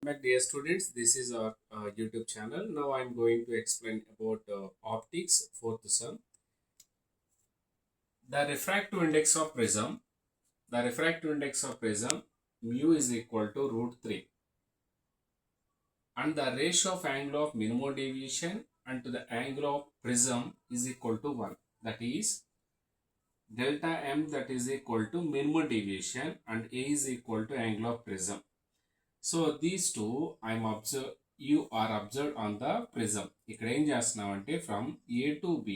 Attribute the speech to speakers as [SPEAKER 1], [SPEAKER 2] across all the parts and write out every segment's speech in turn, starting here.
[SPEAKER 1] Back, dear students, this is our YouTube channel. Now I'm going to explain about optics, fourth sum. The refractive index of prism. The refractive index of prism mu is equal to root 3, and the ratio of angle of minimum deviation and to the angle of prism is equal to 1. That is delta m, that is equal to minimum deviation, and a is equal to angle of prism. So these two you are observed on the prism. ఇక్కడ ఏం చేస్తున్నామంటే from A to B,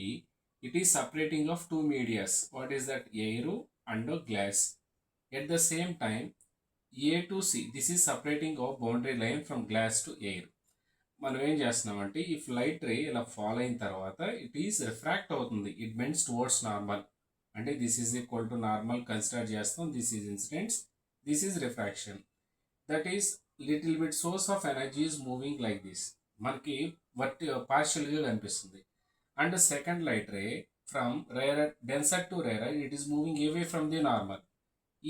[SPEAKER 1] it is separating of two medias. What is that? Air and glass. At the same time, A to C, this is separating of boundary line from glass to air. మనం ఏం చేస్తున్నామంటే if light ray ఇలా fall అయిన తర్వాత it is refract అవుతుంది. It bends towards normal. అంటే this is equal to normal consider చేస్తాం. This is incidence. This is refraction. That is little bit source of energy is moving like this. మనకి partially కనిపిస్తుంది. And the second light ray from denser to rarer, it is moving away from the normal.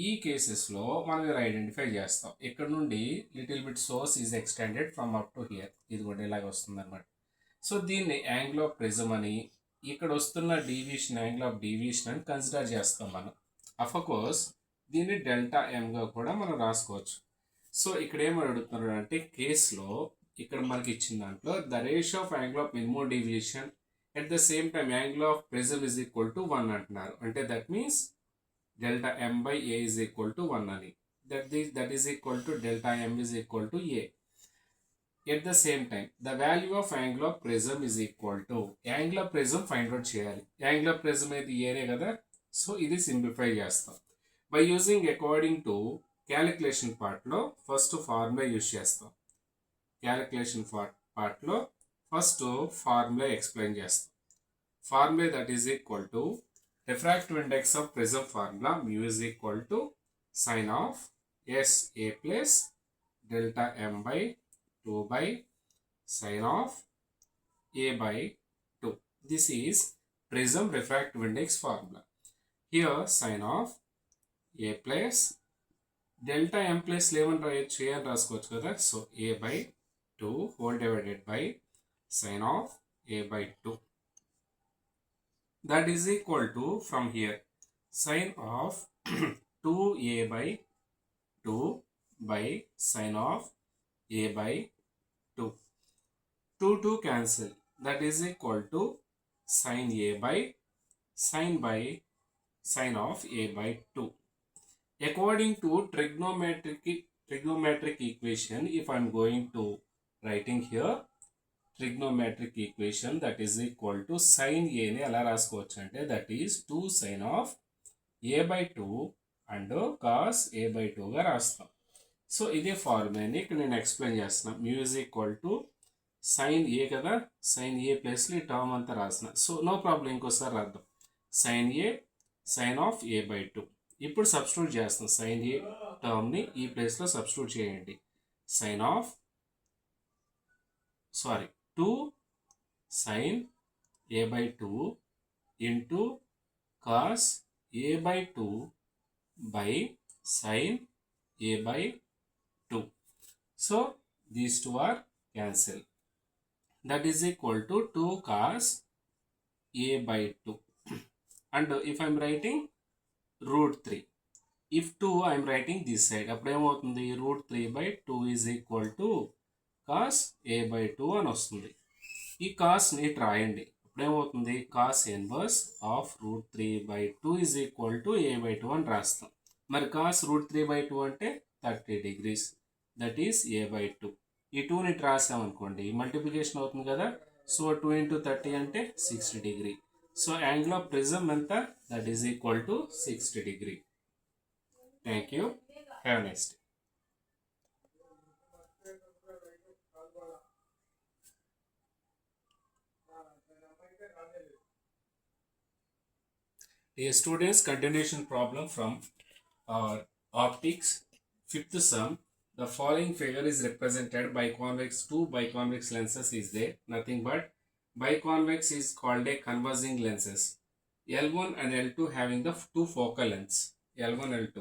[SPEAKER 1] ఈ కేసెస్లో మనం ఇలా identify చేస్తాం. ఇక్కడ నుండి little bit source is extended from up to hear. ఇది కూడా ఇలాగ వస్తుంది అనమాట. సో దీన్ని యాంగిల్ ఆఫ్ ప్రిజం అని, ఇక్కడ వస్తున్న డీవియేషన్ యాంగిల్ ఆఫ్ డీవియేషన్ అని కన్సిడర్ చేస్తాం మనం. అఫ్కోర్స్ దీన్ని డెల్టా ఎంగా కూడా మనం రాసుకోవచ్చు. సో ఇక్కడ ఏమని అడుగుతున్నారు అంటే కేసులో ఇక్కడ మనకి ఇచ్చిన దాంట్లో the ratio of angle of minimum deviation at the same time angle of prism is equal to 1 అంటున్నారు. అంటే that means delta m by a is equal to 1 అని. That is equal to delta m is equal to a. At the same time, the value of angle of prism is equal to angle of prism find out చేయాలి. Angle of prism అయితే ఏనే కదా. So ఇది simplify చేస్తాం by using according to calculation part లో first formula use చేస్తాం. Calculation part లో first formula explain చేస్తాం. Formula that is equal to refractive index of prism formula mu is equal to sine of s a plus delta m by 2 by sine of a by 2. This is prism refractive index formula. Here sine of a plus delta m plus 11 చేయని రాసుకోవచ్చు కదా. So a by 2 whole divided by sine of a by 2. That is equal to, from here, sine of 2a by 2 by sine of a by 2. 2 cancel. That is equal to sine a by sine of a by 2. According to trigonometric equation, if I am going to writing here, trigonometric equation that is equal to sin a ని ఎలా రాసుకోవచ్చు అంటే that is 2 sin of a by 2 and cos a by 2 గా రాస్తాం. So ఇదే ఫార్ములాని ఇక్కడ నేను explain చేస్తున్నాను. mu is equal to sin a కదా, sin a ప్లస్ ఈ టర్మ్ అంతా రాసిన. సో నో ప్రాబ్లం, ఇంకోసారి రాద్దాం. sin a sin of a by 2. ఇప్పుడు సబ్స్టిట్యూట్ చేస్తాం. sin a టర్మ్ని ఈ ప్లేస్లో సబ్స్టిట్యూట్ చేయండి. sin of 2 sin a by 2 into cos a by 2 by sin a by 2. So these two are cancelled. That is equal to 2 cos a by 2. And if I am writing root 3, if 2 I am writing this side, అప్పుడు ఏమవుతుంది, root 3 by 2 is equal to cos a by 2 అని వస్తుంది. ఈ కాస్ని రాయండి. ఇప్పుడు ఏమవుతుంది, cos inverse of root 3 by 2 is equal to a by 2 అని రాస్తాం. మరి కాస్ రూట్ 3 by 2 అంటే 30 degrees. That is a by 2. ఈ 2ని రాసామనుకోండి మల్టిప్లికేషన్ అవుతుంది కదా. సో 2 into 30 అంటే 60 degree. So angle of prism ఎంత, that is equal to 60 degree. Thank you. Have next. Dear students, continuation problem from optics, fifth sum. The following figure is represented by two biconvex lenses is there. Nothing but biconvex is called a converging lenses. L1 and L2 having the two focal lengths. L1, L2.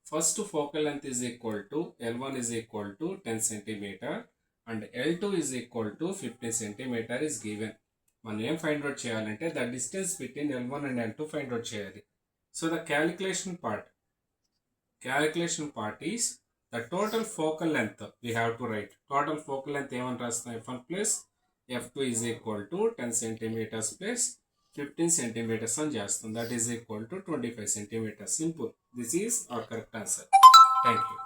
[SPEAKER 1] first focal length is equal to L1 is equal to 10 centimeter and L2 is equal to 15 centimeter is given. మనం ఏం find out చేయాలంటే the distance between L1 and L2 find out చేయాలి. So the calculation part is the total focal length we have to write. Total focal length ఏమని రాస్తాం, F1 plus F2 is equal to 10 centimeters plus 15 centimeters అని చేస్తాం. That is equal to 25 centimeters. Simple. This is our correct answer. Thank you.